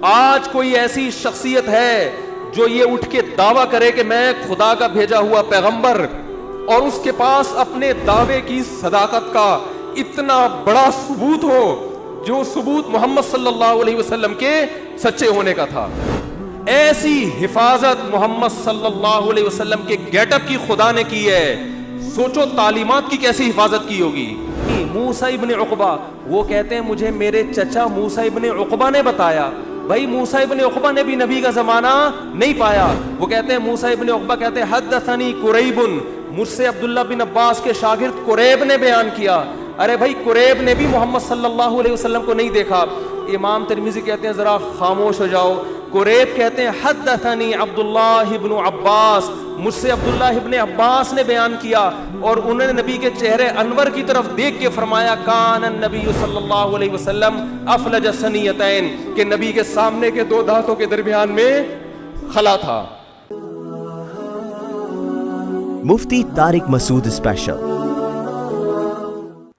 آج کوئی ایسی شخصیت ہے جو یہ اٹھ کے دعویٰ کرے کہ میں خدا کا بھیجا ہوا پیغمبر، اور اس کے پاس اپنے دعوے کی صداقت کا اتنا بڑا ثبوت ہو جو ثبوت محمد صلی اللہ علیہ وسلم کے سچے ہونے کا تھا، ایسی حفاظت محمد صلی اللہ علیہ وسلم کے گیٹ اپ کی خدا نے کی ہے. سوچو تعلیمات کی کیسی حفاظت کی ہوگی. موسیٰ ابن عقبہ وہ کہتے ہیں مجھے میرے چچا موسیٰ ابن عقبہ نے بتایا. بھائی موسیٰ ابن عقبہ نے بھی نبی کا زمانہ نہیں پایا. وہ کہتے ہیں موسیٰ ابن عقبہ کہتے ہیں حدثنی قریب، مجھ سے عبداللہ بن عباس کے شاگرد قریب نے بیان کیا. ارے بھائی قریب نے بھی محمد صلی اللہ علیہ وسلم کو نہیں دیکھا. امام ترمذی کہتے ہیں ذرا خاموش ہو جاؤ. قریب کہتے ہیں حدثنی عبداللہ ابن عباس، مجھ سے عبداللہ ابن عباس نے بیان کیا، اور انہوں نے نبی کے چہرے انور کی طرف دیکھ کے فرمایا کان النبی صلی اللہ علیہ وسلم افلج ثنیتین، کہ نبی کے سامنے کے دو دانتوں کے درمیان میں خلا تھا. مفتی طارق مسعود اسپیشل.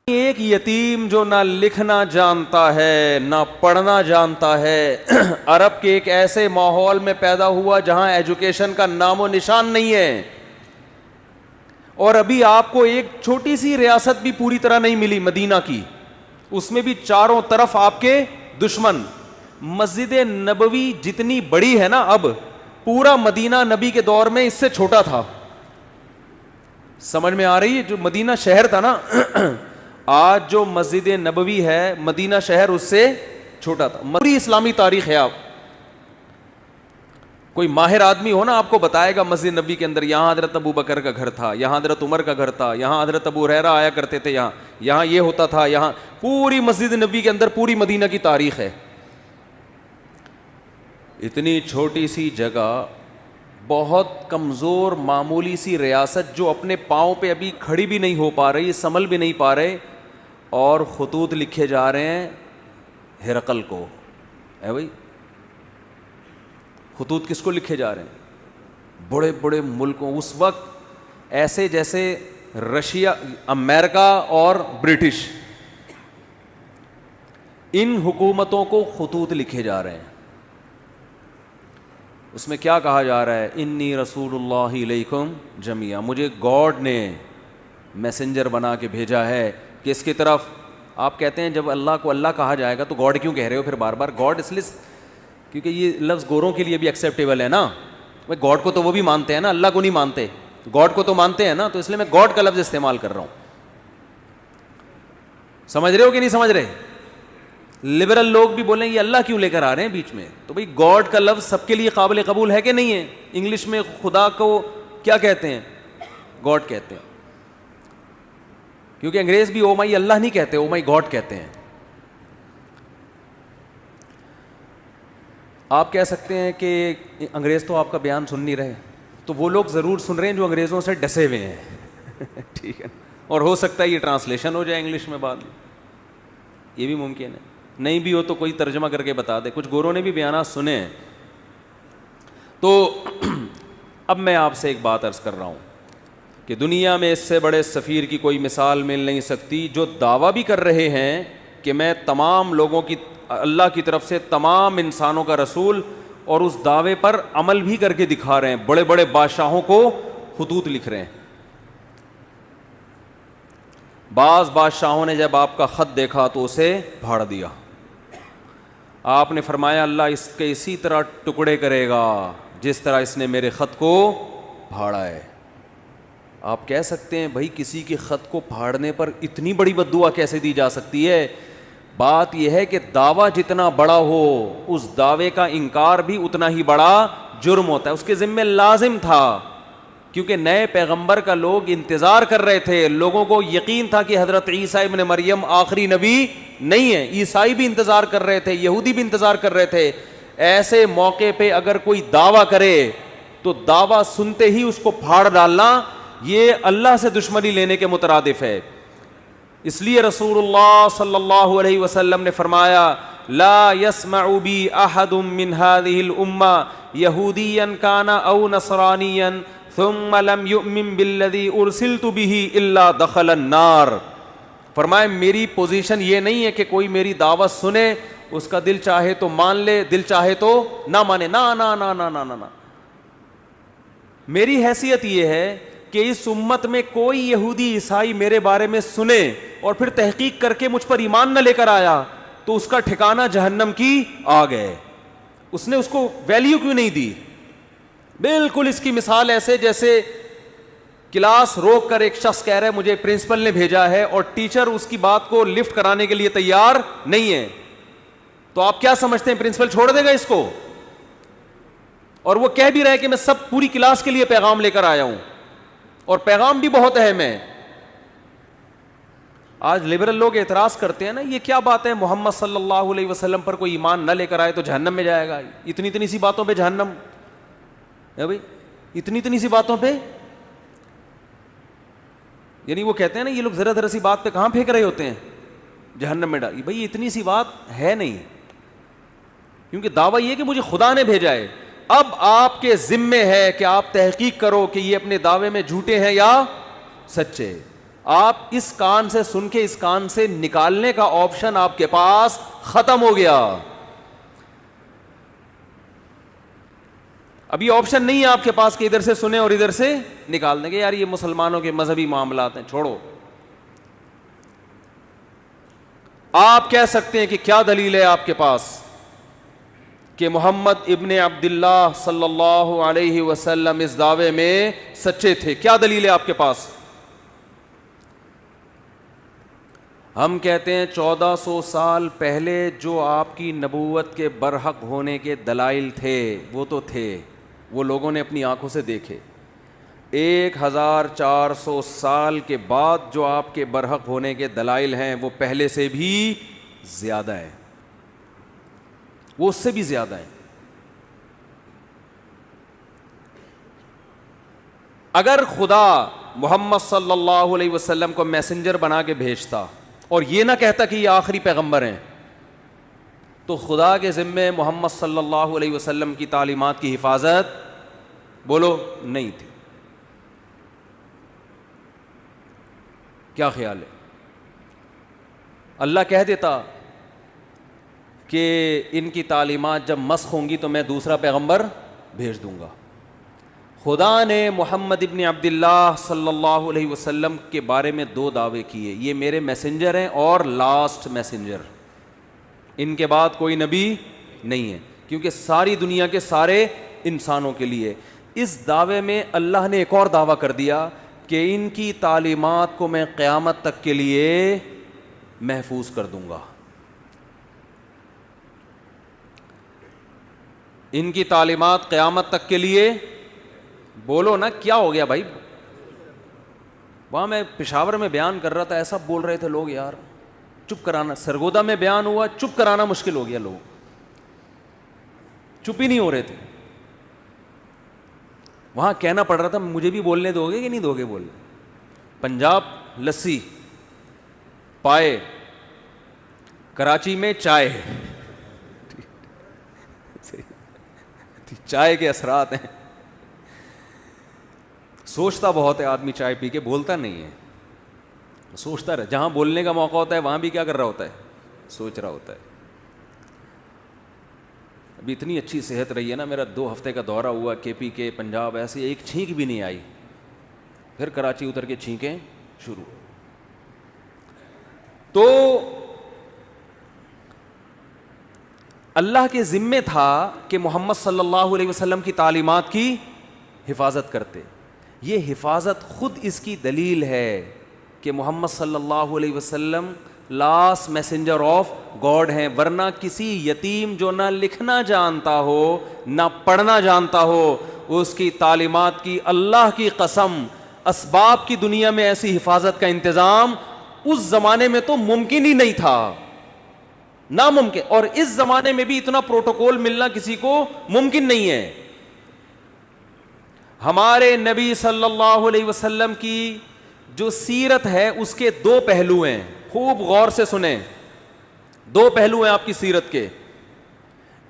ایک یتیم جو نہ لکھنا جانتا ہے نہ پڑھنا جانتا ہے، عرب کے ایک ایسے ماحول میں پیدا ہوا جہاں ایجوکیشن کا نام و نشان نہیں ہے، اور ابھی آپ کو ایک چھوٹی سی ریاست بھی پوری طرح نہیں ملی مدینہ کی، اس میں بھی چاروں طرف آپ کے دشمن. مسجد نبوی جتنی بڑی ہے نا اب، پورا مدینہ نبی کے دور میں اس سے چھوٹا تھا. سمجھ میں آ رہی ہے؟ جو مدینہ شہر تھا نا، آج جو مسجد نبوی ہے مدینہ شہر اس سے چھوٹا تھا. پوری اسلامی تاریخ ہے. آپ کوئی ماہر آدمی ہو نا آپ کو بتائے گا مسجد نبوی کے اندر یہاں حضرت ابو بکر کا گھر تھا، یہاں حضرت عمر کا گھر تھا، یہاں حضرت ابو ہریرہ آیا کرتے تھے، یہاں یہ ہوتا تھا، یہاں پوری مسجد نبوی کے اندر پوری مدینہ کی تاریخ ہے. اتنی چھوٹی سی جگہ، بہت کمزور معمولی سی ریاست جو اپنے پاؤں پہ ابھی کھڑی بھی نہیں ہو پا رہی، سنبھل بھی نہیں پا رہے، اور خطوط لکھے جا رہے ہیں ہرقل کو. ہے بھائی خطوط کس کو لکھے جا رہے ہیں؟ بڑے بڑے ملکوں، اس وقت ایسے جیسے رشیا، امریکہ اور برٹش، ان حکومتوں کو خطوط لکھے جا رہے ہیں. اس میں کیا کہا جا رہا ہے؟ انی رسول اللہ علیکم جمیعا، مجھے گاڈ نے میسنجر بنا کے بھیجا ہے. کس کی طرف؟ آپ کہتے ہیں جب اللہ کو اللہ کہا جائے گا تو گاڈ کیوں کہہ رہے ہو پھر بار بار؟ گاڈ اس لیے کیونکہ یہ لفظ گوروں کے لیے بھی ایکسیپٹیبل ہے نا. بھائی گاڈ کو تو وہ بھی مانتے ہیں نا، اللہ کو نہیں مانتے، گاڈ کو تو مانتے ہیں نا، تو اس لیے میں گاڈ کا لفظ استعمال کر رہا ہوں. سمجھ رہے ہو کہ نہیں سمجھ رہے؟ لبرل لوگ بھی بولیں یہ اللہ کیوں لے کر آ رہے ہیں بیچ میں؟ تو بھائی گاڈ کا لفظ سب کے لیے قابل قبول ہے کہ نہیں ہے؟ انگلش میں خدا کو کیا کہتے ہیں؟ گاڈ کہتے ہیں، کیونکہ انگریز بھی او مائی اللہ نہیں کہتے، او مائی گاڈ کہتے ہیں. آپ کہہ سکتے ہیں کہ انگریز تو آپ کا بیان سن نہیں رہے، تو وہ لوگ ضرور سن رہے ہیں جو انگریزوں سے ڈسے ہوئے ہیں. ٹھیک ہے، اور ہو سکتا ہے یہ ٹرانسلیشن ہو جائے انگلش میں بعد میں، یہ بھی ممکن ہے. نہیں بھی ہو تو کوئی ترجمہ کر کے بتا دے. کچھ گوروں نے بھی بیانات سنے ہیں. تو اب میں آپ سے ایک بات عرض کر رہا ہوں کہ دنیا میں اس سے بڑے سفیر کی کوئی مثال مل نہیں سکتی، جو دعویٰ بھی کر رہے ہیں کہ میں تمام لوگوں کی، اللہ کی طرف سے تمام انسانوں کا رسول، اور اس دعوے پر عمل بھی کر کے دکھا رہے ہیں. بڑے بڑے بادشاہوں کو خطوط لکھ رہے ہیں. بعض بادشاہوں نے جب آپ کا خط دیکھا تو اسے پھاڑ دیا. آپ نے فرمایا اللہ اس کے اسی طرح ٹکڑے کرے گا جس طرح اس نے میرے خط کو پھاڑا ہے. آپ کہہ سکتے ہیں بھائی کسی کے خط کو پھاڑنے پر اتنی بڑی بد دعا کیسے دی جا سکتی ہے؟ بات یہ ہے کہ دعویٰ جتنا بڑا ہو اس دعوے کا انکار بھی اتنا ہی بڑا جرم ہوتا ہے. اس کے ذمہ لازم تھا، کیونکہ نئے پیغمبر کا لوگ انتظار کر رہے تھے. لوگوں کو یقین تھا کہ حضرت عیسیٰ ابن مریم آخری نبی نہیں ہے. عیسائی بھی انتظار کر رہے تھے، یہودی بھی انتظار کر رہے تھے. ایسے موقع پہ اگر کوئی دعویٰ کرے تو دعویٰ سنتے ہی اس کو پھاڑ ڈالنا یہ اللہ سے دشمنی لینے کے مترادف ہے. اس لیے رسول اللہ صلی اللہ علیہ وسلم نے فرمایا لا يسمع بی احد من هذه الامة یہودیا کان او نصرانیا ثم لم یؤمن بالذی ارسلت به الا دخل النار. فرمایا میری پوزیشن یہ نہیں ہے کہ کوئی میری دعوت سنے اس کا دل چاہے تو مان لے, دل چاہے تو نہ مانے. نا نا نا نا نا نا. میری حیثیت یہ ہے کہ اس امت میں کوئی یہودی عیسائی میرے بارے میں سنے اور پھر تحقیق کر کے مجھ پر ایمان نہ لے کر آیا تو اس کا ٹھکانہ جہنم کی آگ ہے. اس نے اس کو ویلیو کیوں نہیں دی؟ بالکل اس کی مثال ایسے جیسے کلاس روک کر ایک شخص کہہ رہا ہے مجھے پرنسپل نے بھیجا ہے, اور ٹیچر اس کی بات کو لفٹ کرانے کے لیے تیار نہیں ہے, تو آپ کیا سمجھتے ہیں پرنسپل چھوڑ دے گا اس کو؟ اور وہ کہہ بھی رہا ہے کہ میں سب پوری کلاس کے لیے پیغام لے کر آیا ہوں, اور پیغام بھی بہت اہم ہے. آج لبرل لوگ اعتراض کرتے ہیں نا, یہ کیا بات ہے محمد صلی اللہ علیہ وسلم پر کوئی ایمان نہ لے کر آئے تو جہنم میں جائے گا. اتنی اتنی سی باتوں پہ جہنم ہے بھائی, اتنی اتنی سی باتوں پہ. یعنی وہ کہتے ہیں نا یہ لوگ ذرا ذرا سی بات پہ کہاں پھینک رہے ہوتے ہیں جہنم میں ڈال. بھائی اتنی سی بات ہے نہیں, کیونکہ دعویٰ یہ کہ مجھے خدا نے بھیجا ہے. اب آپ کے ذمے ہے کہ آپ تحقیق کرو کہ یہ اپنے دعوے میں جھوٹے ہیں یا سچے. آپ اس کان سے سن کے اس کان سے نکالنے کا آپشن آپ کے پاس ختم ہو گیا. ابھی آپشن نہیں ہے آپ کے پاس کہ ادھر سے سنیں اور ادھر سے نکال دیں گے یار یہ مسلمانوں کے مذہبی معاملات ہیں, چھوڑو. آپ کہہ سکتے ہیں کہ کیا دلیل ہے آپ کے پاس کہ محمد ابن عبداللہ صلی اللہ علیہ وسلم اس دعوے میں سچے تھے؟ کیا دلیل ہے آپ کے پاس؟ ہم کہتے ہیں 1400 سال پہلے جو آپ کی نبوت کے برحق ہونے کے دلائل تھے وہ تو تھے, وہ لوگوں نے اپنی آنکھوں سے دیکھے. 1400 سال کے بعد جو آپ کے برحق ہونے کے دلائل ہیں وہ پہلے سے بھی زیادہ ہیں, وہ اس سے بھی زیادہ ہیں. اگر خدا محمد صلی اللہ علیہ وسلم کو میسنجر بنا کے بھیجتا اور یہ نہ کہتا کہ یہ آخری پیغمبر ہیں, تو خدا کے ذمے محمد صلی اللہ علیہ وسلم کی تعلیمات کی حفاظت بولو نہیں تھی. کیا خیال ہے؟ اللہ کہہ دیتا کہ ان کی تعلیمات جب مسخ ہوں گی تو میں دوسرا پیغمبر بھیج دوں گا. خدا نے محمد ابن عبداللہ صلی اللہ علیہ وسلم کے بارے میں 2 دعوے کیے, یہ میرے میسنجر ہیں اور لاسٹ میسنجر, ان کے بعد کوئی نبی نہیں ہے, کیونکہ ساری دنیا کے سارے انسانوں کے لیے. اس دعوے میں اللہ نے ایک اور دعویٰ کر دیا کہ ان کی تعلیمات کو میں قیامت تک کے لیے محفوظ کر دوں گا. ان کی تعلیمات قیامت تک کے لیے, بولو نا کیا ہو گیا بھائی؟ وہاں میں پشاور میں بیان کر رہا تھا, ایسا بول رہے تھے لوگ یار, چپ کرانا. سرگودا میں بیان ہوا, چپ کرانا مشکل ہو گیا, لوگ چپ ہی نہیں ہو رہے تھے. وہاں کہنا پڑ رہا تھا مجھے بھی بولنے دو گے کہ نہیں دو گے بولنے. پنجاب لسی پائے, کراچی میں چائے, چائے کے اثرات ہیں. سوچتا بہت ہے آدمی, چائے پی کے بولتا نہیں ہے, سوچتا رہے. جہاں بولنے کا موقع ہوتا ہے وہاں بھی کیا کر رہا ہوتا ہے, سوچ رہا ہوتا ہے. ابھی اتنی اچھی صحت رہی ہے نا, میرا 2 ہفتے کا دورہ ہوا کے پی کے پنجاب, ایسی ایک چھینک بھی نہیں آئی. پھر کراچی اتر کے چھینکیں شروع. تو اللہ کے ذمے تھا کہ محمد صلی اللہ علیہ وسلم کی تعلیمات کی حفاظت کرتے. یہ حفاظت خود اس کی دلیل ہے کہ محمد صلی اللہ علیہ وسلم لاسٹ میسنجر آف گاڈ ہیں. ورنہ کسی یتیم جو نہ لکھنا جانتا ہو نہ پڑھنا جانتا ہو, اس کی تعلیمات کی اللہ کی قسم اسباب کی دنیا میں ایسی حفاظت کا انتظام اس زمانے میں تو ممکن ہی نہیں تھا, ناممکن. اور اس زمانے میں بھی اتنا پروٹوکول ملنا کسی کو ممکن نہیں ہے. ہمارے نبی صلی اللہ علیہ وسلم کی جو سیرت ہے اس کے 2 پہلو ہیں, خوب غور سے سنیں. 2 پہلو ہیں آپ کی سیرت کے.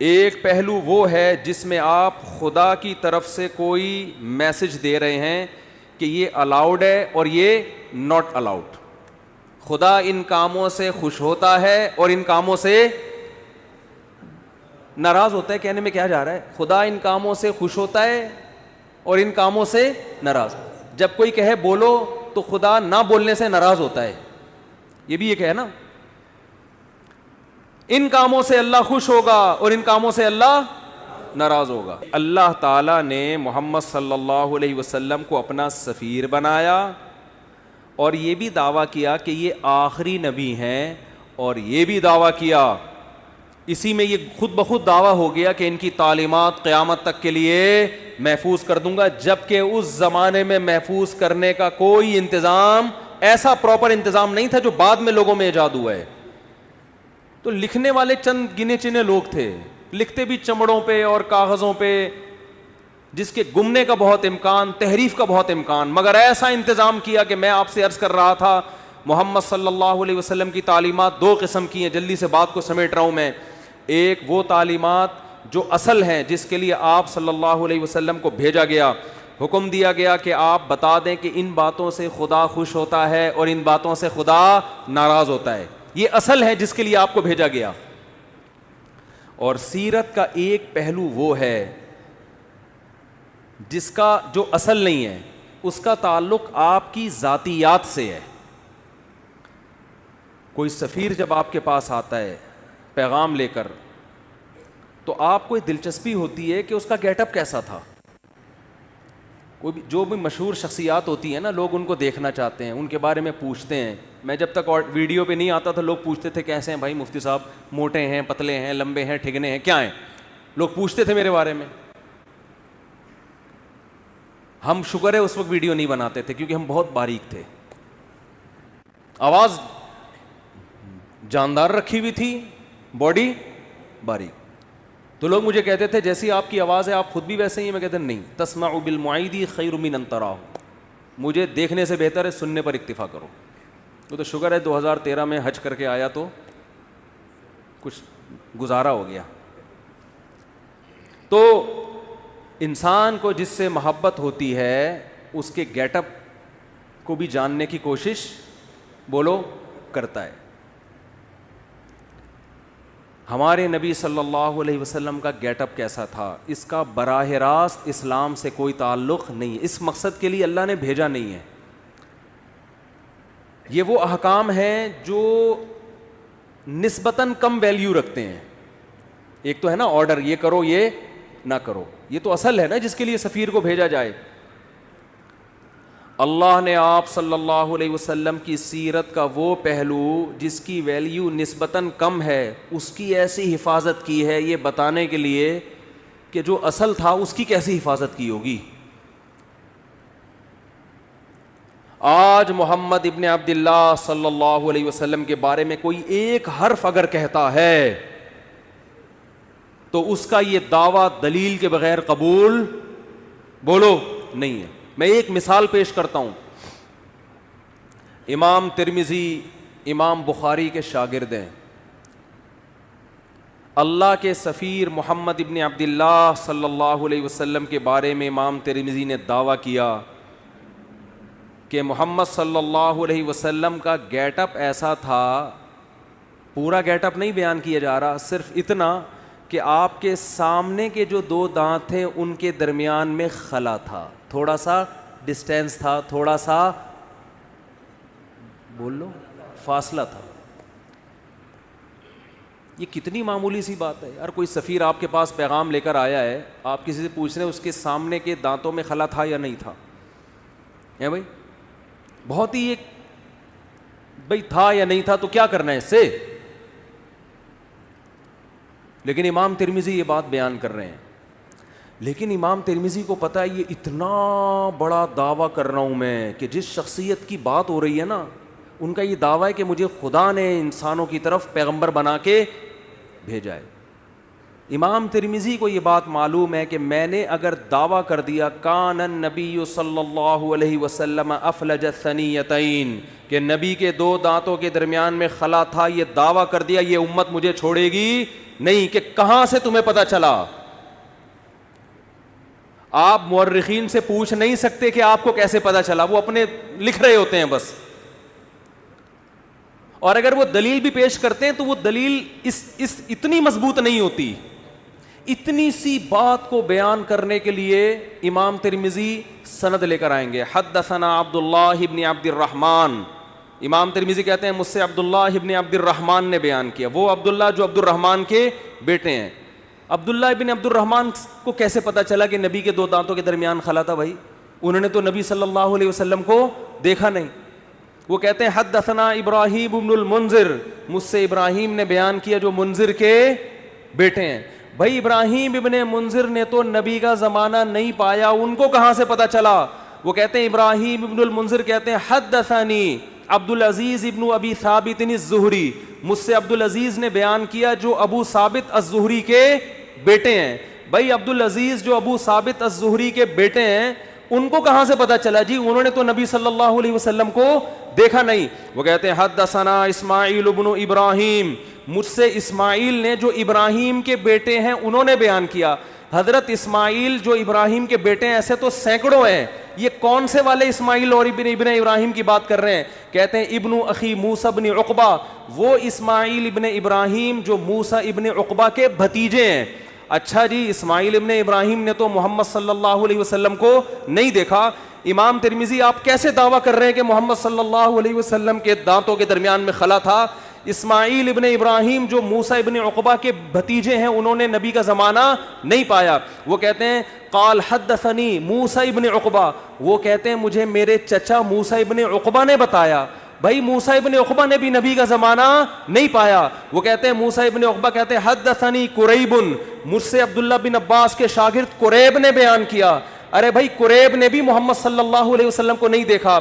ایک پہلو وہ ہے جس میں آپ خدا کی طرف سے کوئی میسج دے رہے ہیں کہ یہ الاؤڈ ہے اور یہ ناٹ الاؤڈ. خدا ان کاموں سے خوش ہوتا ہے اور ان کاموں سے ناراض ہوتا ہے کہنے میں کیا جا رہا ہے؟ خدا ان کاموں سے خوش ہوتا ہے اور ان کاموں سے ناراض. جب کوئی کہے بولو تو خدا نہ بولنے سے ناراض ہوتا ہے, یہ بھی ایک ہے نا. ان کاموں سے اللہ خوش ہوگا اور ان کاموں سے اللہ ناراض ہوگا. اللہ تعالیٰ نے محمد صلی اللہ علیہ وسلم کو اپنا سفیر بنایا اور یہ بھی دعویٰ کیا کہ یہ آخری نبی ہیں, اور یہ بھی دعویٰ کیا, اسی میں یہ خود بخود دعویٰ ہو گیا کہ ان کی تعلیمات قیامت تک کے لیے محفوظ کر دوں گا, جبکہ اس زمانے میں محفوظ کرنے کا کوئی انتظام, ایسا پراپر انتظام نہیں تھا جو بعد میں لوگوں میں ایجاد ہوا ہے. تو لکھنے والے چند گنے چنے لوگ تھے, لکھتے بھی چمڑوں پہ اور کاغذوں پہ, جس کے گمنے کا بہت امکان, تحریف کا بہت امکان, مگر ایسا انتظام کیا کہ میں آپ سے عرض کر رہا تھا محمد صلی اللہ علیہ وسلم کی تعلیمات دو قسم کی ہیں. جلدی سے بات کو سمیٹ رہا ہوں میں. ایک وہ تعلیمات جو اصل ہیں, جس کے لیے آپ صلی اللہ علیہ وسلم کو بھیجا گیا, حکم دیا گیا کہ آپ بتا دیں کہ ان باتوں سے خدا خوش ہوتا ہے اور ان باتوں سے خدا ناراض ہوتا ہے. یہ اصل ہے جس کے لیے آپ کو بھیجا گیا. اور سیرت کا ایک پہلو وہ ہے جس کا جو اصل نہیں ہے, اس کا تعلق آپ کی ذاتیات سے ہے. کوئی سفیر جب آپ کے پاس آتا ہے پیغام لے کر, تو آپ کو دلچسپی ہوتی ہے کہ اس کا گیٹ اپ کیسا تھا. کوئی بھی جو بھی مشہور شخصیات ہوتی ہیں نا, لوگ ان کو دیکھنا چاہتے ہیں, ان کے بارے میں پوچھتے ہیں. میں جب تک ویڈیو پہ نہیں آتا تھا لوگ پوچھتے تھے کیسے ہیں بھائی مفتی صاحب, موٹے ہیں, پتلے ہیں, لمبے ہیں, ٹھگنے ہیں, کیا ہیں, لوگ پوچھتے تھے میرے بارے میں. ہم شکر ہے اس وقت ویڈیو نہیں بناتے تھے کیونکہ ہم بہت باریک تھے, آواز جاندار رکھی ہوئی تھی, باڈی باریک. تو لوگ مجھے کہتے تھے جیسی آپ کی آواز ہے آپ خود بھی ویسے ہی ہیں. میں کہتا نہیں, تسمع بالمعید خیر من ان تراہ, مجھے دیکھنے سے بہتر ہے سننے پر اکتفا کرو. تو شکر ہے 2013 میں حج کر کے آیا تو کچھ گزارا ہو گیا. تو انسان کو جس سے محبت ہوتی ہے اس کے گیٹ اپ کو بھی جاننے کی کوشش بولو کرتا ہے. ہمارے نبی صلی اللہ علیہ وسلم کا گیٹ اپ کیسا تھا, اس کا براہ راست اسلام سے کوئی تعلق نہیں ہے. اس مقصد کے لیے اللہ نے بھیجا نہیں ہے. یہ وہ احکام ہیں جو نسبتاً کم ویلیو رکھتے ہیں. ایک تو ہے نا آرڈر, یہ کرو یہ نہ کرو, یہ تو اصل ہے نا جس کے لیے سفیر کو بھیجا جائے. اللہ نے آپ صلی اللہ علیہ وسلم کی سیرت کا وہ پہلو جس کی ویلیو نسبتاً کم ہے اس کی ایسی حفاظت کی ہے, یہ بتانے کے لیے کہ جو اصل تھا اس کی کیسی حفاظت کی ہوگی. آج محمد ابن عبداللہ صلی اللہ علیہ وسلم کے بارے میں کوئی ایک حرف اگر کہتا ہے تو اس کا یہ دعویٰ دلیل کے بغیر قبول بولو نہیں ہے. میں ایک مثال پیش کرتا ہوں. امام ترمذی امام بخاری کے شاگرد ہیں. اللہ کے سفیر محمد ابن عبداللہ صلی اللہ علیہ وسلم کے بارے میں امام ترمذی نے دعویٰ کیا کہ محمد صلی اللہ علیہ وسلم کا گیٹ اپ ایسا تھا. پورا گیٹ اپ نہیں بیان کیا جا رہا, صرف اتنا کہ آپ کے سامنے کے جو دو دانت تھے ان کے درمیان میں خلا تھا, تھوڑا سا ڈسٹینس تھا, تھوڑا سا بول لو فاصلہ تھا. یہ کتنی معمولی سی بات ہے یار. کوئی سفیر آپ کے پاس پیغام لے کر آیا ہے, آپ کسی سے پوچھ رہے ہیں اس کے سامنے کے دانتوں میں خلا تھا یا نہیں تھا, ہے بھائی, بہت ہی ایک بھائی تھا یا نہیں تھا تو کیا کرنا ہے اس سے. لیکن امام ترمذی یہ بات بیان کر رہے ہیں. لیکن امام ترمذی کو پتا ہے یہ اتنا بڑا دعویٰ کر رہا ہوں میں کہ جس شخصیت کی بات ہو رہی ہے نا, ان کا یہ دعویٰ ہے کہ مجھے خدا نے انسانوں کی طرف پیغمبر بنا کے بھیجا ہے. امام ترمذی کو یہ بات معلوم ہے کہ میں نے اگر دعویٰ کر دیا کان النبی صلی اللہ علیہ وسلم افلج الثنیتین, کہ نبی کے دو دانتوں کے درمیان میں خلا تھا, یہ دعویٰ کر دیا, یہ امت مجھے چھوڑے گی نہیں. کہ کہاں سے تمہیں پتا چلا؟ آپ مورخین سے پوچھ نہیں سکتے کہ آپ کو کیسے پتا چلا, وہ اپنے لکھ رہے ہوتے ہیں بس. اور اگر وہ دلیل بھی پیش کرتے ہیں تو وہ دلیل اس اتنی مضبوط نہیں ہوتی. اتنی سی بات کو بیان کرنے کے لیے امام ترمذی سند لے کر آئیں گے. حدثنا عبداللہ ابن عبد الرحمن. امام ترمذی کہتے ہیں مجھ سے عبداللہ ابن عبد الرحمن نے بیان کیا. وہ عبداللہ جو عبد الرحمن کے بیٹے ہیں. عبداللہ ابن عبد الرحمن کو کیسے پتا چلا کہ نبی کے دو دانتوں کے درمیان خلا تھا؟ بھائی انہوں نے تو نبی صلی اللہ علیہ وسلم کو دیکھا نہیں. وہ کہتے ہیں حدثنا ابراہیم ابن المنذر. مجھ سے ابراہیم نے بیان کیا جو منذر کے بیٹے ہیں. بھائی ابراہیم ابن منذر نے تو نبی کا زمانہ نہیں پایا, ان کو کہاں سے پتا چلا؟ وہ کہتے ہیں ابراہیم ابن المنذر کہتے ہیں حدثنی عبد العزیز ابن ابی ثابت الزہری. مجھ سے عبد العزیز نے بیان کیا جو ابو ثابت الزہری کے بیٹے ہیں. بھائی عبد العزیز جو ابو ثابت الزہری کے بیٹے ہیں ان کو کہاں سے پتا چلا؟ جی انہوں نے تو نبی صلی اللہ علیہ وسلم کو دیکھا نہیں. وہ کہتے ہیں حدثنا اسماعیل ابن ابراہیم. مجھ سے اسماعیل نے جو ابراہیم کے بیٹے ہیں انہوں نے بیان کیا. حضرت اسماعیل جو ابراہیم کے بیٹے ہیں ایسے تو سینکڑوں ہیں, یہ کون سے والے اسماعیل اور ابن ابراہیم کی بات کر رہے ہیں؟ کہتے ہیں ابن اخی موسیٰ ابن عقبہ. وہ اسماعیل ابن ابراہیم جو موسیٰ ابن عقبہ کے بھتیجے ہیں. اچھا جی, اسماعیل ابن ابراہیم نے تو محمد صلی اللہ علیہ وسلم کو نہیں دیکھا. امام ترمذی آپ کیسے دعویٰ کر رہے ہیں کہ محمد صلی اللہ علیہ وسلم کے دانتوں کے درمیان میں خلا تھا؟ اسماعیل ابن ابراہیم جو موسیٰ ابن عقبہ کے بھتیجے ہیں انہوں نے نبی کا زمانہ نہیں پایا. وہ کہتے ہیں قال حدثنی موسیٰ ابن عقبہ. وہ کہتے ہیں مجھے میرے چچا موسیٰ ابن عقبہ نے بتایا. بھائی موسیٰ ابن عقبہ نے بھی نبی کا زمانہ نہیں پایا. وہ کہتے ہیں موسیٰ ابن عقبہ کہتے ہیں حدثنی قریب. مجھ سے عبداللہ بن عباس کے شاگرد قریب نے بیان کیا. ارے بھائی قریب نے بھی محمد صلی اللہ علیہ وسلم کو نہیں دیکھا.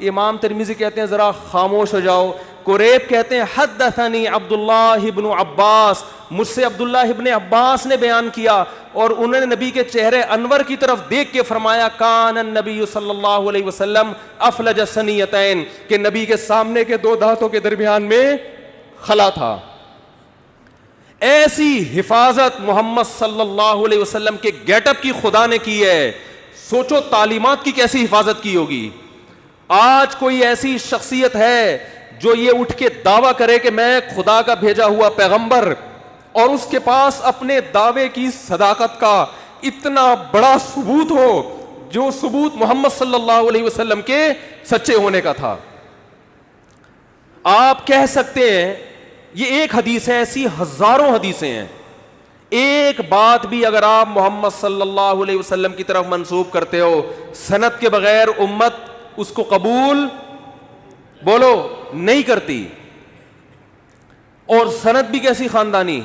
امام ترمذی کہتے ہیں ذرا خاموش ہو جاؤ. قریب کہتے ہیں حدثنی عبداللہ ابن عباس. مجھ سے عبداللہ ابن عباس نے بیان کیا اور انہوں نے نبی کے چہرے انور کی طرف دیکھ کے فرمایا کان النبی صلی اللہ علیہ وسلم افلج الثنیتین, کہ نبی کے سامنے کے دو دانتوں کے درمیان میں خلا تھا. ایسی حفاظت محمد صلی اللہ علیہ وسلم کے گیٹ اپ کی خدا نے کی ہے. سوچو تعلیمات کی کیسی حفاظت کی ہوگی. آج کوئی ایسی شخصیت ہے جو یہ اٹھ کے دعویٰ کرے کہ میں خدا کا بھیجا ہوا پیغمبر, اور اس کے پاس اپنے دعوے کی صداقت کا اتنا بڑا ثبوت ہو جو ثبوت محمد صلی اللہ علیہ وسلم کے سچے ہونے کا تھا. آپ کہہ سکتے ہیں یہ ایک حدیث ہے, ایسی ہزاروں حدیثیں ہیں. ایک بات بھی اگر آپ محمد صلی اللہ علیہ وسلم کی طرف منسوب کرتے ہو سند کے بغیر امت اس کو قبول بولو نہیں کرتی. اور سند بھی کیسی خاندانی.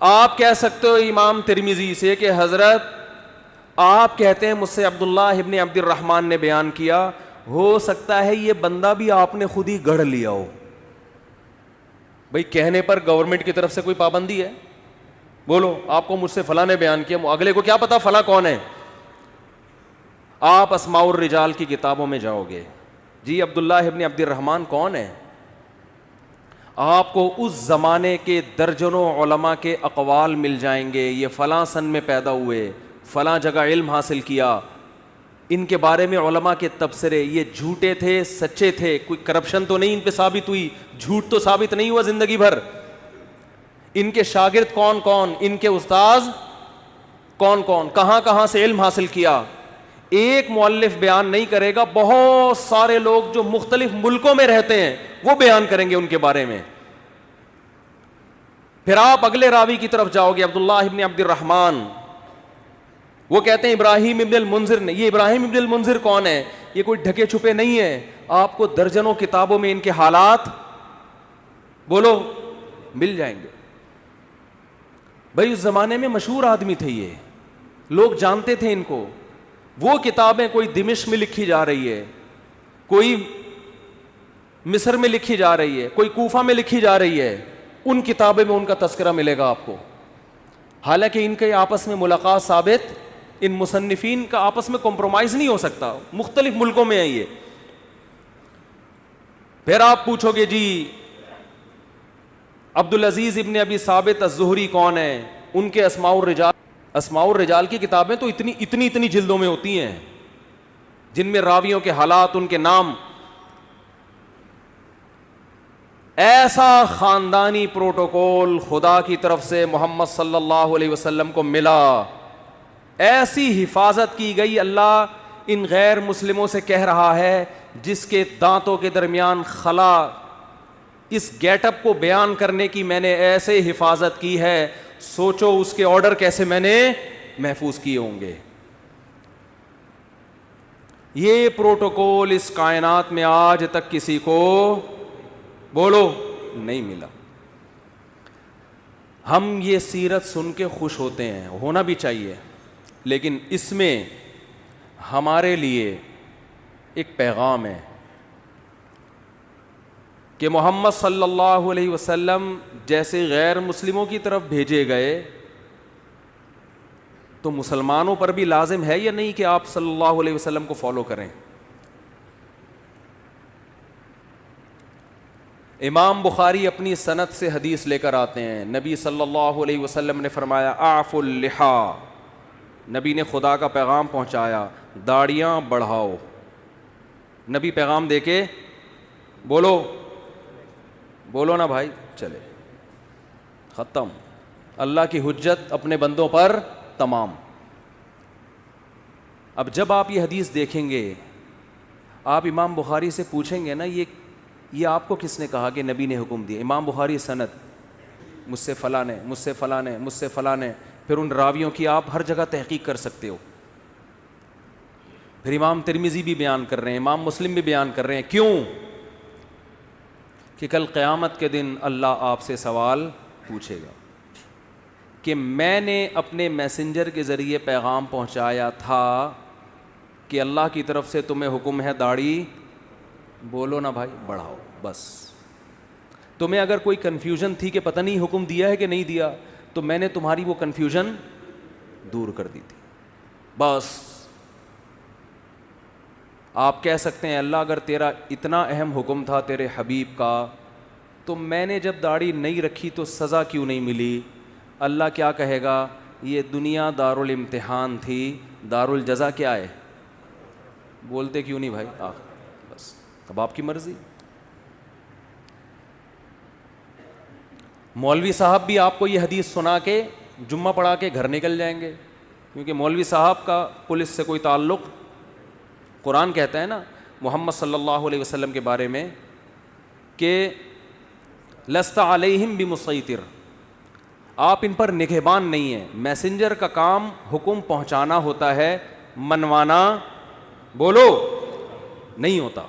آپ کہہ سکتے ہو امام ترمذی سے کہ حضرت آپ کہتے ہیں مجھ سے عبداللہ ابن عبد الرحمن نے بیان کیا, ہو سکتا ہے یہ بندہ بھی آپ نے خود ہی گڑھ لیا ہو. بھئی کہنے پر گورنمنٹ کی طرف سے کوئی پابندی ہے؟ بولو آپ کو مجھ سے فلاں نے بیان کیا, اگلے کو کیا پتا فلاں کون ہے؟ آپ اسماء الرجال کی کتابوں میں جاؤ گے, جی عبداللہ ابن عبد الرحمن کون ہے؟ آپ کو اس زمانے کے درجنوں علماء کے اقوال مل جائیں گے. یہ فلاں سن میں پیدا ہوئے, فلاں جگہ علم حاصل کیا. ان کے بارے میں علماء کے تبصرے, یہ جھوٹے تھے سچے تھے, کوئی کرپشن تو نہیں ان پہ ثابت ہوئی, جھوٹ تو ثابت نہیں ہوا زندگی بھر. ان کے شاگرد کون کون, ان کے استاذ کون کون, کہاں کہاں سے علم حاصل کیا. ایک مؤلف بیان نہیں کرے گا, بہت سارے لوگ جو مختلف ملکوں میں رہتے ہیں وہ بیان کریں گے ان کے بارے میں. پھر آپ اگلے راوی کی طرف جاؤ گے, عبداللہ ابن عبد الرحمن. وہ کہتے ہیں ابراہیم ابن المنذر نے. یہ ابراہیم ابن المنذر کون ہے؟ یہ کوئی ڈھکے چھپے نہیں ہے, آپ کو درجنوں کتابوں میں ان کے حالات بولو مل جائیں گے. بھائی اس زمانے میں مشہور آدمی تھے, یہ لوگ جانتے تھے ان کو. وہ کتابیں کوئی دمشق میں لکھی جا رہی ہے, کوئی مصر میں لکھی جا رہی ہے, کوئی کوفہ میں لکھی جا رہی ہے, ان کتابیں میں ان کا تذکرہ ملے گا آپ کو. حالانکہ ان کے آپس میں ملاقات ثابت, ان مصنفین کا آپس میں کمپرومائز نہیں ہو سکتا, مختلف ملکوں میں ہیں یہ. پھر آپ پوچھو گے جی عبدالعزیز ابن ابی ثابت الزہری کون ہے؟ ان کے اسماء الرجال, اسماء الرجال کی کتابیں تو اتنی جلدوں میں ہوتی ہیں جن میں راویوں کے حالات, ان کے نام. ایسا خاندانی پروٹوکول خدا کی طرف سے محمد صلی اللہ علیہ وسلم کو ملا, ایسی حفاظت کی گئی. اللہ ان غیر مسلموں سے کہہ رہا ہے جس کے دانتوں کے درمیان خلا, اس گیٹ اپ کو بیان کرنے کی میں نے ایسے حفاظت کی ہے, سوچو اس کے آرڈر کیسے میں نے محفوظ کیے ہوں گے. یہ پروٹوکول اس کائنات میں آج تک کسی کو بولو نہیں ملا. ہم یہ سیرت سن کے خوش ہوتے ہیں, ہونا بھی چاہیے, لیکن اس میں ہمارے لیے ایک پیغام ہے کہ محمد صلی اللہ علیہ وسلم جیسے غیر مسلموں کی طرف بھیجے گئے تو مسلمانوں پر بھی لازم ہے یا نہیں کہ آپ صلی اللہ علیہ وسلم کو فالو کریں. امام بخاری اپنی سند سے حدیث لے کر آتے ہیں, نبی صلی اللہ علیہ وسلم نے فرمایا اعفوا اللحا, نبی نے خدا کا پیغام پہنچایا, داڑیاں بڑھاؤ. نبی پیغام دے کے بولو نا بھائی, چلے ختم. اللہ کی حجت اپنے بندوں پر تمام. اب جب آپ یہ حدیث دیکھیں گے, آپ امام بخاری سے پوچھیں گے نا یہ آپ کو کس نے کہا کہ نبی نے حکم دیا؟ امام بخاری سند, مجھ سے فلاں نے, مجھ سے فلاں نے, مجھ سے فلاں نے. پھر ان راویوں کی آپ ہر جگہ تحقیق کر سکتے ہو. پھر امام ترمذی بھی بیان کر رہے ہیں, امام مسلم بھی بیان کر رہے ہیں. کیوں؟ کہ کل قیامت کے دن اللہ آپ سے سوال پوچھے گا کہ میں نے اپنے میسنجر کے ذریعے پیغام پہنچایا تھا کہ اللہ کی طرف سے تمہیں حکم ہے داڑھی بولو نا بھائی بڑھاؤ. بس تمہیں اگر کوئی کنفیوژن تھی کہ پتہ نہیں حکم دیا ہے کہ نہیں دیا, تو میں نے تمہاری وہ کنفیوژن دور کر دی تھی. بس آپ کہہ سکتے ہیں اللہ اگر تیرا اتنا اہم حکم تھا تیرے حبیب کا, تو میں نے جب داڑھی نہیں رکھی تو سزا کیوں نہیں ملی؟ اللہ کیا کہے گا؟ یہ دنیا دارالامتحان تھی, دارالجزا کیا ہے؟ بولتے کیوں نہیں بھائی؟ بس اب آپ کی مرضی. مولوی صاحب بھی آپ کو یہ حدیث سنا کے جمعہ پڑھا کے گھر نکل جائیں گے, کیونکہ مولوی صاحب کا پولیس سے کوئی تعلق. قرآن کہتا ہے نا محمد صلی اللہ علیہ وسلم کے بارے میں کہ لست علیہم بمسیطر, آپ ان پر نگہبان نہیں ہیں. میسنجر کا کام حکم پہنچانا ہوتا ہے, منوانا بولو نہیں ہوتا.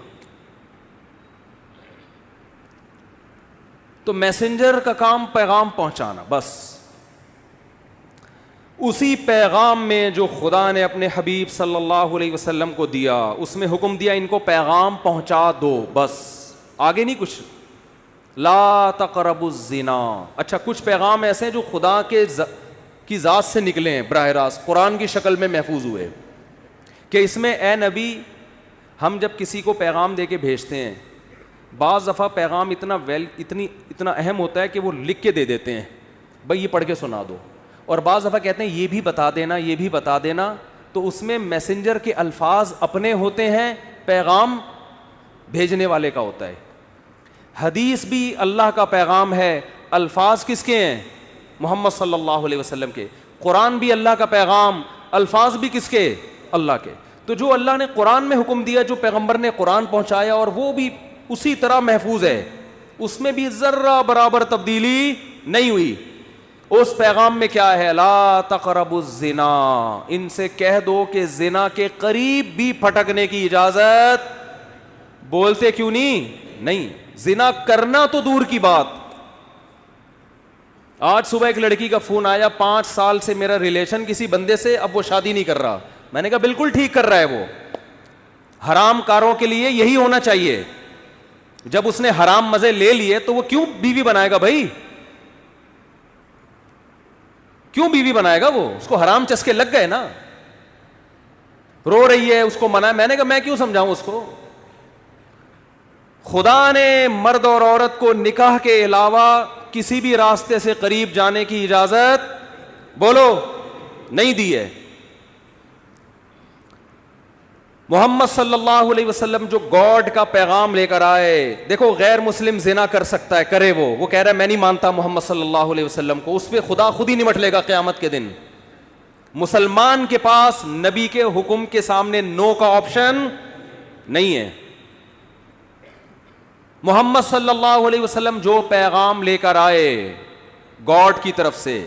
تو میسنجر کا کام پیغام پہنچانا بس. اسی پیغام میں جو خدا نے اپنے حبیب صلی اللہ علیہ وسلم کو دیا, اس میں حکم دیا ان کو پیغام پہنچا دو, بس آگے نہیں کچھ. لا تقربوا الزنا. اچھا کچھ پیغام ایسے ہیں جو خدا کی ذات سے نکلے ہیں براہ راست, قرآن کی شکل میں محفوظ ہوئے, کہ اس میں اے نبی ہم جب کسی کو پیغام دے کے بھیجتے ہیں, بعض دفعہ پیغام اتنا اہم ہوتا ہے کہ وہ لکھ کے دے دیتے ہیں, بھائی یہ پڑھ کے سنا دو, اور بعض دفعہ کہتے ہیں یہ بھی بتا دینا, یہ بھی بتا دینا. تو اس میں میسنجر کے الفاظ اپنے ہوتے ہیں, پیغام بھیجنے والے کا ہوتا ہے. حدیث بھی اللہ کا پیغام ہے, الفاظ کس کے ہیں؟ محمد صلی اللہ علیہ وسلم کے. قرآن بھی اللہ کا پیغام, الفاظ بھی کس کے؟ اللہ کے. تو جو اللہ نے قرآن میں حکم دیا, جو پیغمبر نے قرآن پہنچایا, اور وہ بھی اسی طرح محفوظ ہے, اس میں بھی ذرہ برابر تبدیلی نہیں ہوئی. اس پیغام میں کیا ہے؟ لا تقربوا الزنا, ان سے کہہ دو کہ زنا کے قریب بھی پھٹکنے کی اجازت. بولتے کیوں نہیں. زنا کرنا تو دور کی بات. آج صبح ایک لڑکی کا فون آیا, 5 سال سے میرا ریلیشن کسی بندے سے, اب وہ شادی نہیں کر رہا. میں نے کہا بالکل ٹھیک کر رہا ہے, وہ حرام کاروں کے لیے یہی ہونا چاہیے. جب اس نے حرام مزے لے لیے تو وہ کیوں بیوی بنائے گا بھائی؟ کیوں بیوی بنائے گا وہ؟ اس کو حرام چسکے لگ گئے نا. رو رہی ہے, اس کو منع. میں نے کہا میں کیوں سمجھاؤں اس کو؟ خدا نے مرد اور عورت کو نکاح کے علاوہ کسی بھی راستے سے قریب جانے کی اجازت بولو نہیں دی ہے. محمد صلی اللہ علیہ وسلم جو گاڈ کا پیغام لے کر آئے. دیکھو غیر مسلم زنا کر سکتا ہے, کرے, وہ کہہ رہا ہے میں نہیں مانتا محمد صلی اللہ علیہ وسلم کو, اس پہ خدا خود ہی نمٹ لے گا قیامت کے دن. مسلمان کے پاس نبی کے حکم کے سامنے نو کا آپشن نہیں ہے. محمد صلی اللہ علیہ وسلم جو پیغام لے کر آئے گاڈ کی طرف سے,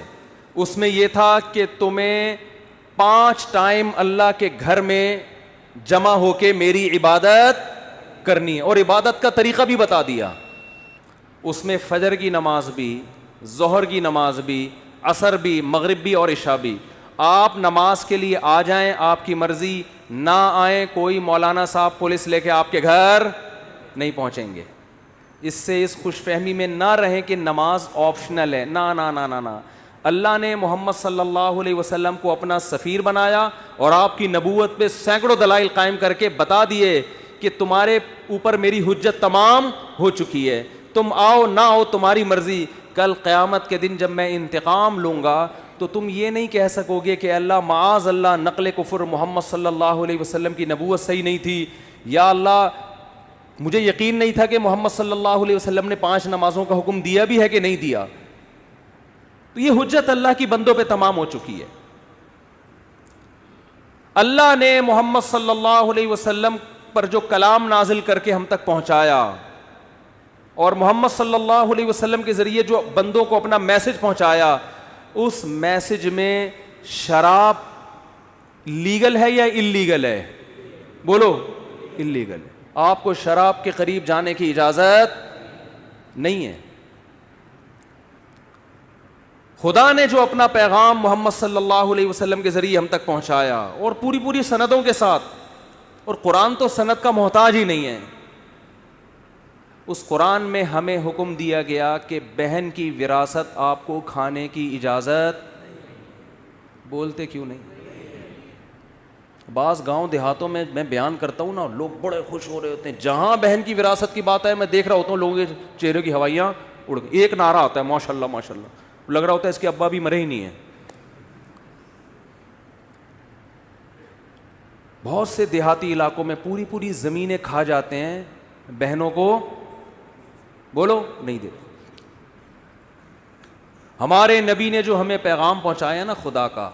اس میں یہ تھا کہ تمہیں 5 ٹائم اللہ کے گھر میں جمع ہو کے میری عبادت کرنی ہے, اور عبادت کا طریقہ بھی بتا دیا. اس میں فجر کی نماز بھی, ظہر کی نماز بھی, عصر بھی, مغرب بھی اور عشاء بھی. آپ نماز کے لیے آ جائیں, آپ کی مرضی, نہ آئیں, کوئی مولانا صاحب پولیس لے کے آپ کے گھر نہیں پہنچیں گے. اس سے اس خوش فہمی میں نہ رہیں کہ نماز آپشنل ہے. نہ نہ نہ نہ نہ, اللہ نے محمد صلی اللہ علیہ وسلم کو اپنا سفیر بنایا اور آپ کی نبوت پہ سینکڑوں دلائل قائم کر کے بتا دیے کہ تمہارے اوپر میری حجت تمام ہو چکی ہے, تم آؤ نہ آؤ تمہاری مرضی. کل قیامت کے دن جب میں انتقام لوں گا تو تم یہ نہیں کہہ سکو گے کہ اللہ معاذ اللہ نقل کفر, محمد صلی اللہ علیہ وسلم کی نبوت صحیح نہیں تھی, یا اللہ مجھے یقین نہیں تھا کہ محمد صلی اللہ علیہ وسلم نے 5 نمازوں کا حکم دیا بھی ہے کہ نہیں دیا. تو یہ حجت اللہ کی بندوں پہ تمام ہو چکی ہے. اللہ نے محمد صلی اللہ علیہ وسلم پر جو کلام نازل کر کے ہم تک پہنچایا, اور محمد صلی اللہ علیہ وسلم کے ذریعے جو بندوں کو اپنا میسج پہنچایا, اس میسج میں شراب لیگل ہے یا انلیگل ہے؟ بولو, انلیگل ہے. آپ کو شراب کے قریب جانے کی اجازت نہیں ہے. خدا نے جو اپنا پیغام محمد صلی اللہ علیہ وسلم کے ذریعے ہم تک پہنچایا, اور پوری سندوں کے ساتھ, اور قرآن تو سند کا محتاج ہی نہیں ہے, اس قرآن میں ہمیں حکم دیا گیا کہ بہن کی وراثت آپ کو کھانے کی اجازت. بولتے کیوں نہیں؟ بعض گاؤں دیہاتوں میں بیان کرتا ہوں نا, لوگ بڑے خوش ہو رہے ہوتے ہیں. جہاں بہن کی وراثت کی بات ہے, میں دیکھ رہا ہوتا ہوں لوگوں کے چہرے کی ہوائیاں اڑ گئی. ایک نعرہ آتا ہے ماشاء اللہ ماشاء اللہ, لگ رہا ہوتا ہے اس کے ابا بھی مرے ہی نہیں ہیں. بہت سے دیہاتی علاقوں میں پوری زمینیں کھا جاتے ہیں, بہنوں کو بولو نہیں دیتے. ہمارے نبی نے جو ہمیں پیغام پہنچایا نا خدا کا,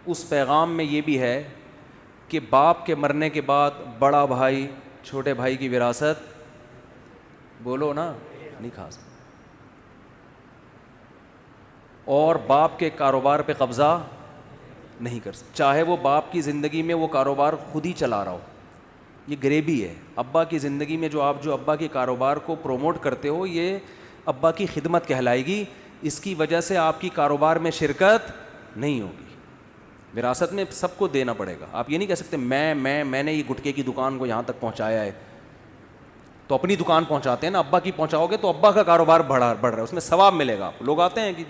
اس پیغام میں یہ بھی ہے کہ باپ کے مرنے کے بعد بڑا بھائی چھوٹے بھائی کی وراثت, بولو نا, نہیں کھا سکتا. اور باپ کے کاروبار پہ قبضہ نہیں کر سکتا, چاہے وہ باپ کی زندگی میں وہ کاروبار خود ہی چلا رہا ہو. یہ غریبی ہے. ابا کی زندگی میں جو آپ جو ابا کے کاروبار کو پروموٹ کرتے ہو, یہ ابا کی خدمت کہلائے گی. اس کی وجہ سے آپ کی کاروبار میں شرکت نہیں ہوگی. وراثت میں سب کو دینا پڑے گا. آپ یہ نہیں کہہ سکتے میں نے یہ گٹکے کی دکان کو یہاں تک پہنچایا ہے, تو اپنی دکان پہنچاتے ہیں نا, ابا کی پہنچاؤ گے تو ابا کا کاروبار بڑھ رہا ہے, اس میں ثواب ملے گا. لوگ آتے ہیں کہ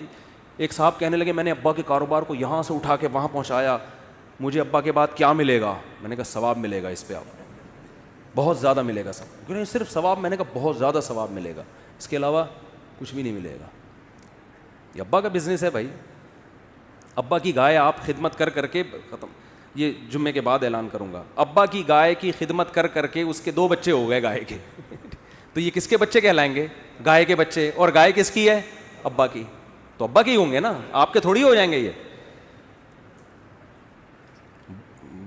ایک صاحب کہنے لگے میں نے ابا کے کاروبار کو یہاں سے اٹھا کے وہاں پہنچایا, مجھے ابا کے بعد کیا ملے گا؟ میں نے کہا ثواب ملے گا, اس پہ آپ بہت زیادہ ملے گا. سب کیوں نہیں صرف ثواب؟ میں نے کہا بہت زیادہ ثواب ملے گا, اس کے علاوہ کچھ بھی نہیں ملے گا. یہ ابا کا بزنس ہے بھائی. ابا کی گائے آپ خدمت کر کے ختم. یہ جمعے کے بعد اعلان کروں گا. ابا کی گائے کی خدمت کر کے اس کے 2 بچے ہو گئے گائے کے. تو یہ کس کے بچے کہلائیں گے؟ گائے کے بچے. اور گائے کس کی ہے؟ ابا کی. تو ابا کی ہوں گے نا, آپ کے تھوڑی ہو جائیں گے. یہ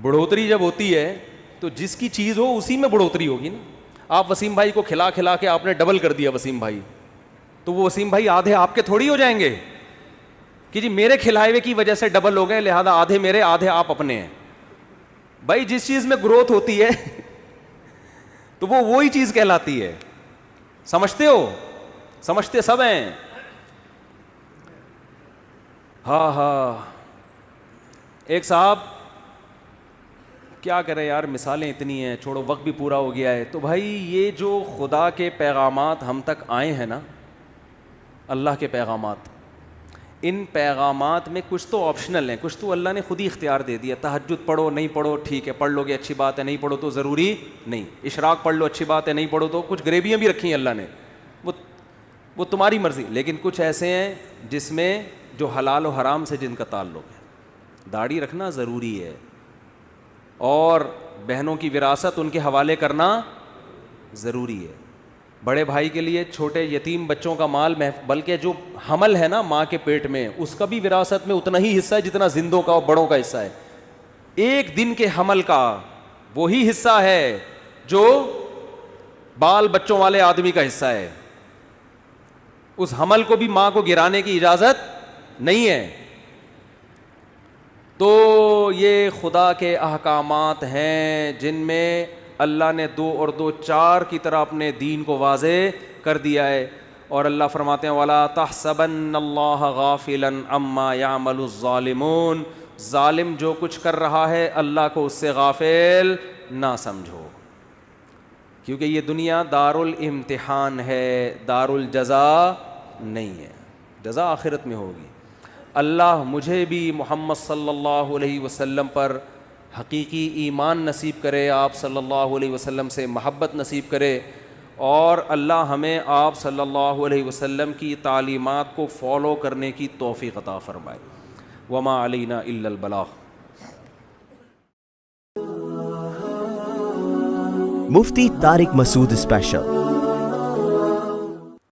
بڑھوتری جب ہوتی ہے تو جس کی چیز ہو اسی میں بڑھوتری ہوگی نا. آپ وسیم بھائی کو کھلا کے آپ نے ڈبل کر دیا وسیم بھائی, تو وہ وسیم بھائی آدھے آپ کے تھوڑی ہو جائیں گے کہ جی میرے کھلائے ہوئے کی وجہ سے ڈبل ہو گئے, لہذا آدھے میرے آدھے آپ اپنے ہیں. بھائی جس چیز میں گروتھ ہوتی ہے تو وہ وہی چیز کہلاتی ہے. سمجھتے ہو؟ سمجھتے سب ہیں. ہاں ایک صاحب, کیا کریں یار, مثالیں اتنی ہیں, چھوڑو وقت بھی پورا ہو گیا ہے. تو بھائی یہ جو خدا کے پیغامات ہم تک آئے ہیں نا, اللہ کے پیغامات, ان پیغامات میں کچھ تو آپشنل ہیں, کچھ تو اللہ نے خود ہی اختیار دے دیا. تہجد پڑھو, نہیں پڑھو ٹھیک ہے, پڑھ لو گے اچھی بات ہے, نہیں پڑھو تو ضروری نہیں. اشراق پڑھ لو اچھی بات ہے, نہیں پڑھو تو کچھ غریبیاں بھی رکھی ہیں اللہ نے, وہ تمہاری مرضی. لیکن کچھ ایسے ہیں جس میں جو حلال و حرام سے جن کا تعلق ہے. داڑھی رکھنا ضروری ہے, اور بہنوں کی وراثت ان کے حوالے کرنا ضروری ہے. بڑے بھائی کے لیے چھوٹے یتیم بچوں کا مال بلکہ جو حمل ہے نا ماں کے پیٹ میں, اس کا بھی وراثت میں اتنا ہی حصہ ہے جتنا زندوں کا اور بڑوں کا حصہ ہے. ایک دن کے حمل کا وہی حصہ ہے جو بال بچوں والے آدمی کا حصہ ہے. اس حمل کو بھی ماں کو گرانے کی اجازت نہیں ہے. تو یہ خدا کے احکامات ہیں جن میں اللہ نے 2 اور 2 4 کی طرح اپنے دین کو واضح کر دیا ہے. اور اللہ فرماتے ہیں وَلَا تَحْسَبَنَّ اللَّهَ غَافِلًا عَمَّا يَعْمَلُ الظَّالِمُونَ, ظالم جو کچھ کر رہا ہے اللہ کو اس سے غافل نہ سمجھو, کیونکہ یہ دنیا دار الامتحان ہے, دار الجزا نہیں ہے. جزا آخرت میں ہوگی. اللہ مجھے بھی محمد صلی اللہ علیہ وسلم پر حقیقی ایمان نصیب کرے, آپ صلی اللہ علیہ وسلم سے محبت نصیب کرے, اور اللہ ہمیں آپ صلی اللہ علیہ وسلم کی تعلیمات کو فالو کرنے کی توفیق عطا فرمائے. وما علینا الا البلاغ. Mufti Tariq Masood Special.